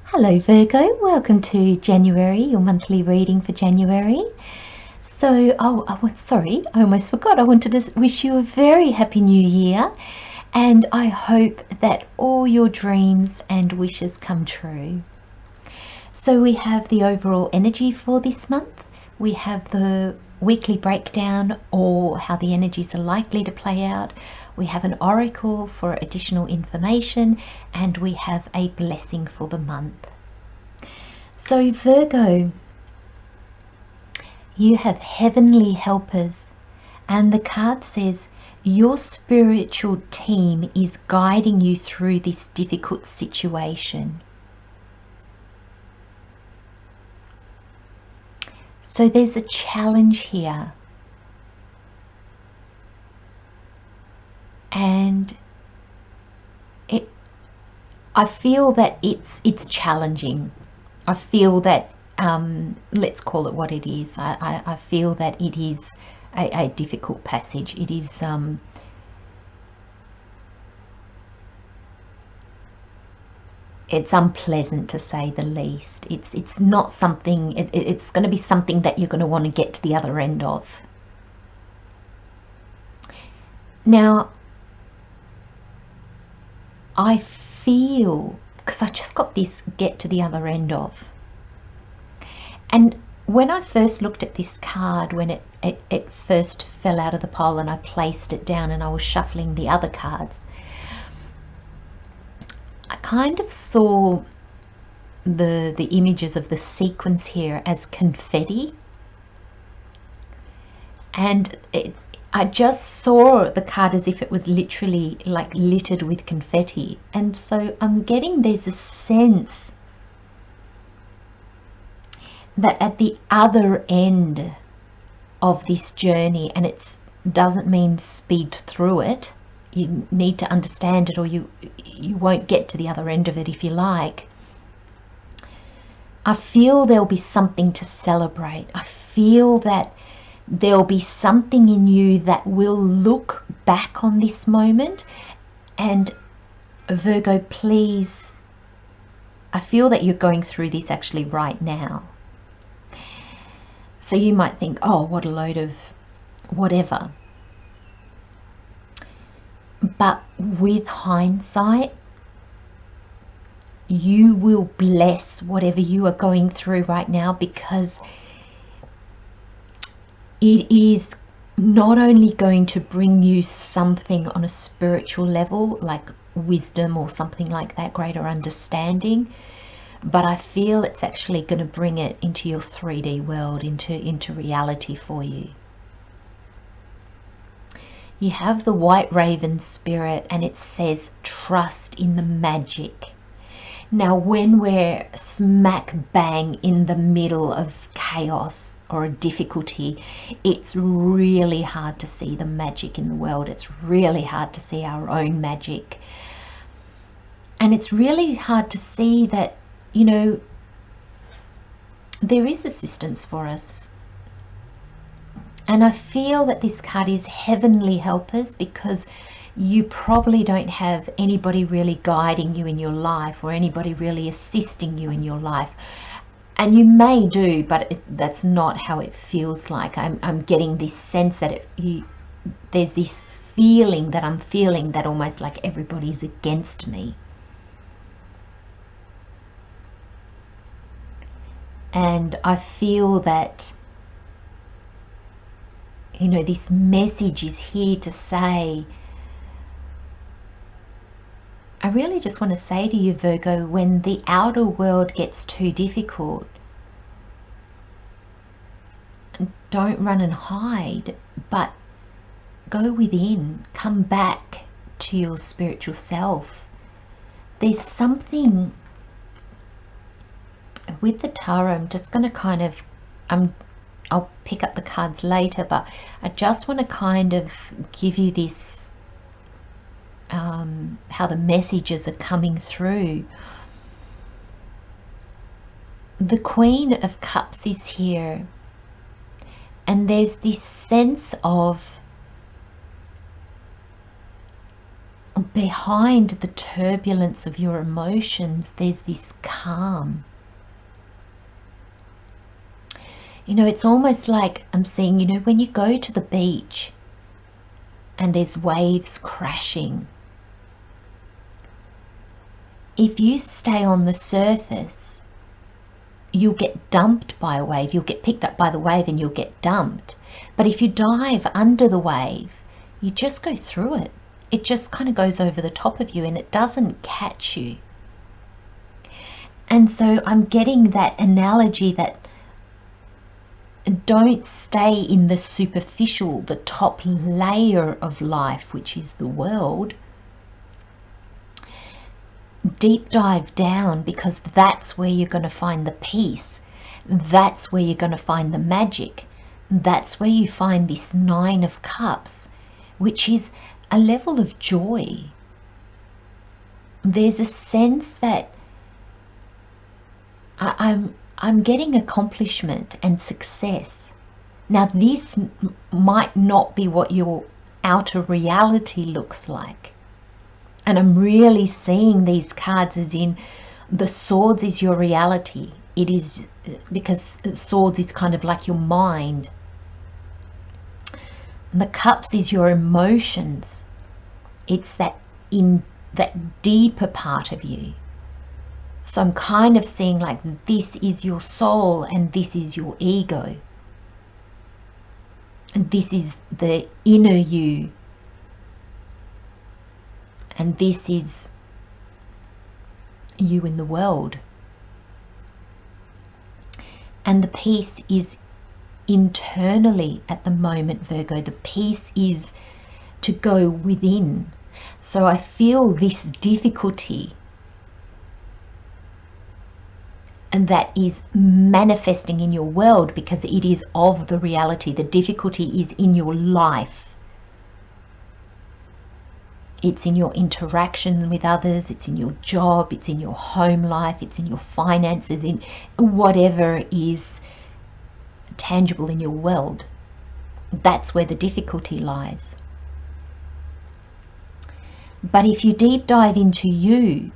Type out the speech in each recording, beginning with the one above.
Hello Virgo, welcome to January, your monthly reading for January. So, sorry, I almost forgot. I wanted to wish you a very happy new year, and I hope that all your dreams and wishes come true. So we have the overall energy for this month. We have the weekly breakdown, or how the energies are likely to play out. We have an oracle for additional information, and we have a blessing for the month. So Virgo, you have heavenly helpers, and the card says your spiritual team is guiding you through this difficult situation. So there's a challenge here, and I feel that it's challenging. I feel that let's call it what it is. I feel that it is a difficult passage. It is it's unpleasant, to say the least. It's not something, it's going to be something that you're going to want to get to the other end of. Now, I feel, because I just got this get to the other end of, and when I first looked at this card, when it first fell out of the pile and I placed it down and I was shuffling the other cards, I kind of saw the images of the sequins here as confetti, and I just saw the card as if it was literally like littered with confetti. And so I'm getting there's a sense that at the other end of this journey, and it doesn't mean speed through it, you need to understand it, or you won't get to the other end of it if you like. I feel there'll be something to celebrate. I feel that there'll be something in you that will look back on this moment. And Virgo, please, I feel that you're going through this actually right now. So you might think, oh, what a load of whatever. But with hindsight, you will bless whatever you are going through right now, because it is not only going to bring you something on a spiritual level, like wisdom or something like that, greater understanding, but I feel it's actually going to bring it into your 3D world, into reality for you. You have the white raven spirit, and it says trust in the magic. Now, when we're smack bang in the middle of chaos or a difficulty, it's really hard to see the magic in the world. It's really hard to see our own magic. And it's really hard to see that, you know, there is assistance for us. And I feel that this card is heavenly helpers, because you probably don't have anybody really guiding you in your life, or anybody really assisting you in your life. And you may do, but that's not how it feels like. I'm getting this sense that there's this feeling that I'm feeling that almost like everybody's against me. And I feel that, you know, this message is here to say, I really just want to say to you, Virgo, when the outer world gets too difficult, don't run and hide, but go within, come back to your spiritual self. There's something with the tarot. I'm just going to kind of, I'll pick up the cards later, but I just want to kind of give you this, how the messages are coming through. The Queen of Cups is here, and there's this sense of behind the turbulence of your emotions, there's this calm. You know, it's almost like I'm seeing, you know, when you go to the beach and there's waves crashing, if you stay on the surface, you'll get dumped by a wave. You'll get picked up by the wave and you'll get dumped. But if you dive under the wave, you just go through it. It just kind of goes over the top of you and it doesn't catch you. And so I'm getting that analogy that don't stay in the superficial, the top layer of life, which is the world. Deep dive down, because that's where you're going to find the peace. That's where you're going to find the magic. That's where you find this 9 of Cups, which is a level of joy. There's a sense that I'm getting accomplishment and success. Now this might not be what your outer reality looks like. And I'm really seeing these cards as in the swords is your reality. It is, because swords is kind of like your mind. And the cups is your emotions. It's that deeper part of you. So I'm kind of seeing like this is your soul and this is your ego. And this is the inner you. And this is you in the world. And the peace is internally at the moment, Virgo. The peace is to go within. So I feel this difficulty, and that is manifesting in your world because it is of the reality. The difficulty is in your life. It's in your interaction with others, it's in your job, it's in your home life, it's in your finances, in whatever is tangible in your world. That's where the difficulty lies. But if you deep dive into you,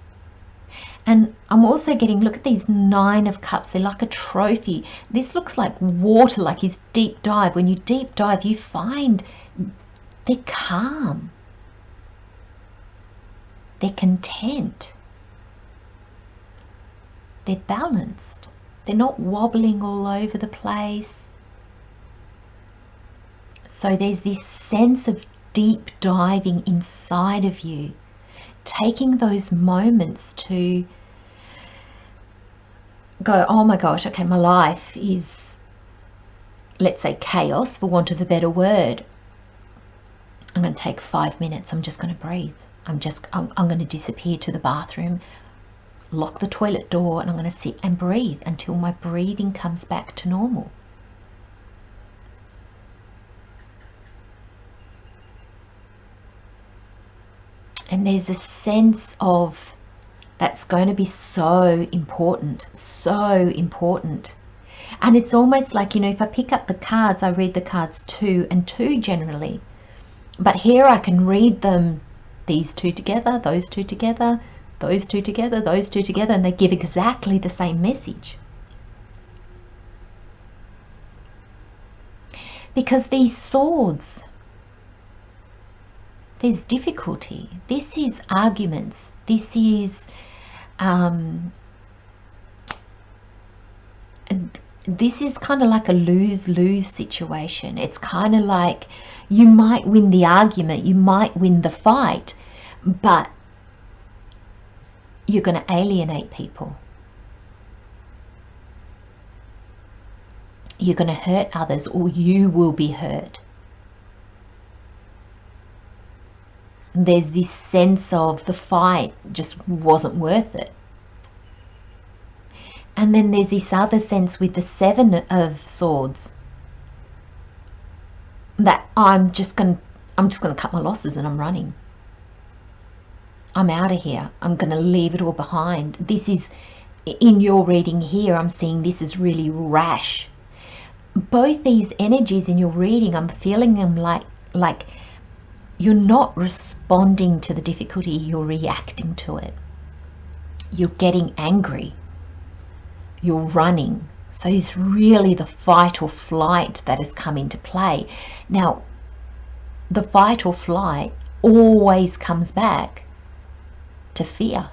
and I'm also getting, look at these 9 of Cups, they're like a trophy. This looks like water, like his deep dive. When you deep dive, you find they're calm. They're content. They're balanced. They're not wobbling all over the place. So there's this sense of deep diving inside of you, taking those moments to go, oh my gosh, okay, my life is, let's say, chaos, for want of a better word. I'm going to take 5 minutes. I'm just going to breathe. I'm going to disappear to the bathroom, lock the toilet door, and I'm going to sit and breathe until my breathing comes back to normal. And there's a sense of that's going to be so important, so important. And it's almost like, you know, if I pick up the cards, I read the cards 2 and 2 generally. But here I can read them, these 2 together, those 2 together, those 2 together, those 2 together, and they give exactly the same message. Because these swords, there's difficulty. This is arguments. This is kind of like a lose-lose situation. It's kind of like you might win the argument, you might win the fight, but you're going to alienate people. You're going to hurt others, or you will be hurt. There's this sense of the fight just wasn't worth it. And then there's this other sense with the 7 of Swords that I'm just going to cut my losses and I'm running. I'm out of here. I'm going to leave it all behind. This is, in your reading here, I'm seeing this is really rash. Both these energies in your reading, I'm feeling them like you're not responding to the difficulty, you're reacting to it. You're getting angry. You're running. So it's really the fight or flight that has come into play. Now, the fight or flight always comes back to fear.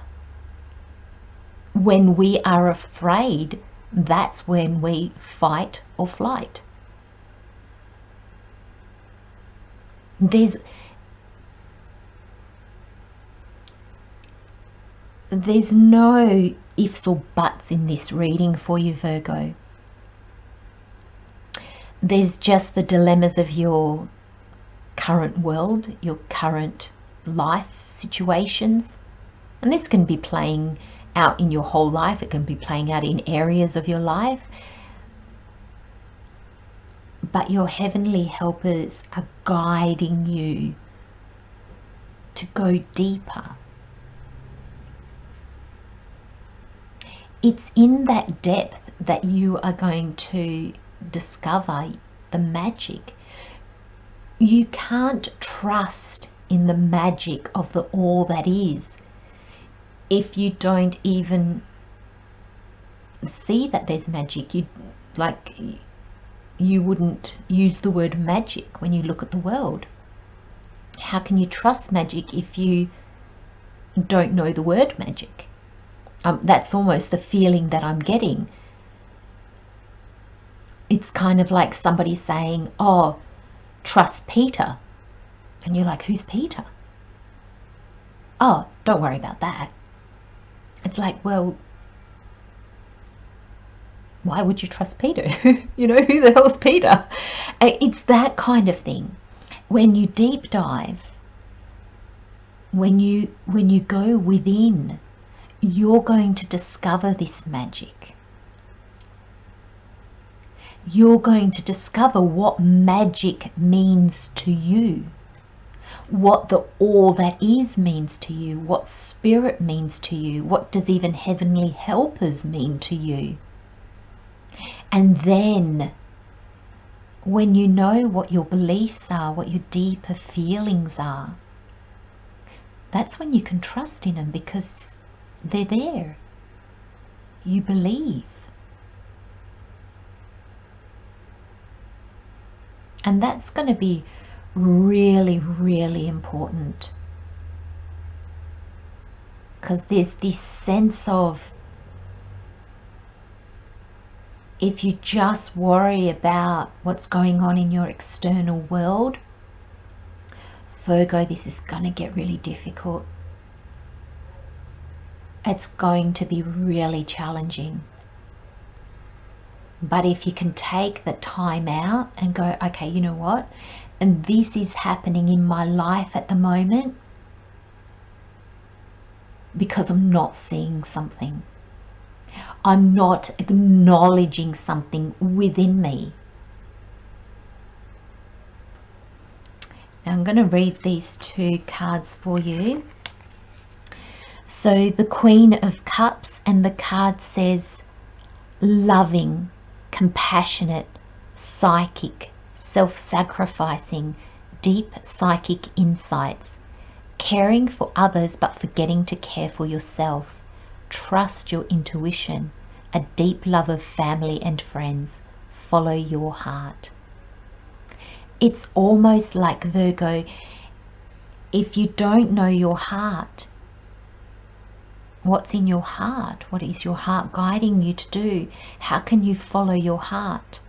When we are afraid, that's when we fight or flight. There's no ifs or buts in this reading for you, Virgo. There's just the dilemmas of your current world, your current life situations. And this can be playing out in your whole life. It can be playing out in areas of your life. But your heavenly helpers are guiding you to go deeper. It's in that depth that you are going to discover the magic. You can't trust in the magic of the all that is if you don't even see that there's magic. You wouldn't use the word magic when you look at the world. How can you trust magic if you don't know the word magic? That's almost the feeling that I'm getting. It's kind of like somebody saying, oh, trust Peter. And you're like, who's Peter? Oh, don't worry about that. It's like, well, why would you trust Peter? You know, who the hell's Peter? It's that kind of thing. When you deep dive, when you go within, you're going to discover this magic. You're going to discover what magic means to you, what the all that is means to you, what spirit means to you, what does even heavenly helpers mean to you. And then when you know what your beliefs are, what your deeper feelings are, that's when you can trust in them, because they're there. You believe. And that's going to be really, really important, because there's this sense of, if you just worry about what's going on in your external world, Virgo, this is going to get really difficult. It's going to be really challenging. But if you can take the time out and go, okay, you know what? And this is happening in my life at the moment because I'm not seeing something. I'm not acknowledging something within me. Now I'm going to read these two cards for you. So the Queen of Cups, and the card says loving, compassionate, psychic, self-sacrificing, deep psychic insights, caring for others but forgetting to care for yourself. Trust your intuition, a deep love of family and friends. Follow your heart. It's almost like, Virgo, if you don't know your heart, what's in your heart? What is your heart guiding you to do? How can you follow your heart?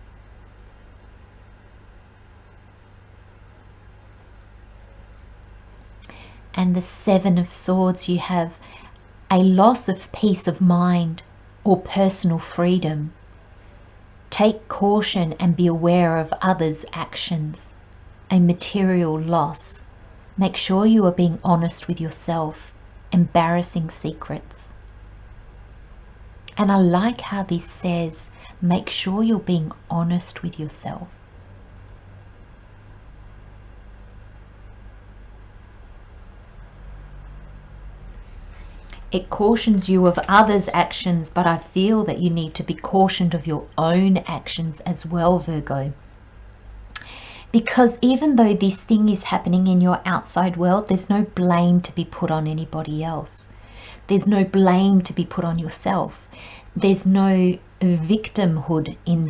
And the Seven of Swords, you have a loss of peace of mind or personal freedom. Take caution and be aware of others' actions. A material loss. Make sure you are being honest with yourself. Embarrassing secrets. And I like how this says, make sure you're being honest with yourself. It cautions you of others' actions, but I feel that you need to be cautioned of your own actions as well, Virgo. Because even though this thing is happening in your outside world, there's no blame to be put on anybody else. There's no blame to be put on yourself. There's no victimhood in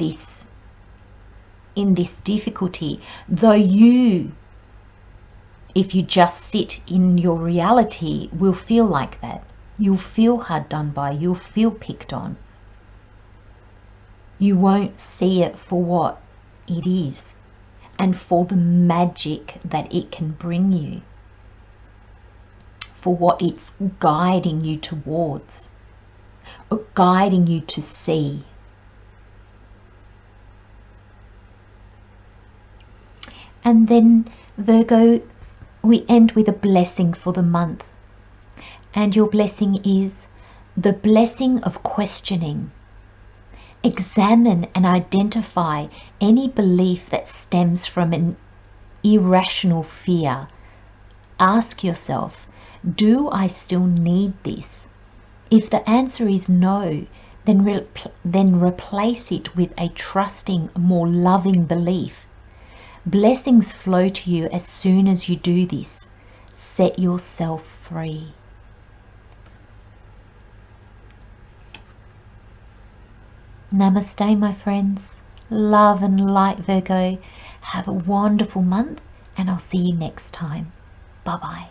this difficulty. Though you, if you just sit in your reality, will feel like that. You'll feel hard done by. You'll feel picked on. You won't see it for what it is and for the magic that it can bring you, for what it's guiding you towards, or guiding you to see. And then, Virgo, we end with a blessing for the month. And your blessing is the blessing of questioning. Examine and identify any belief that stems from an irrational fear. Ask yourself, do I still need this? If the answer is no, then replace it with a trusting, more loving belief. Blessings flow to you as soon as you do this. Set yourself free. Namaste, my friends. Love and light, Virgo. Have a wonderful month, and I'll see you next time. Bye-bye.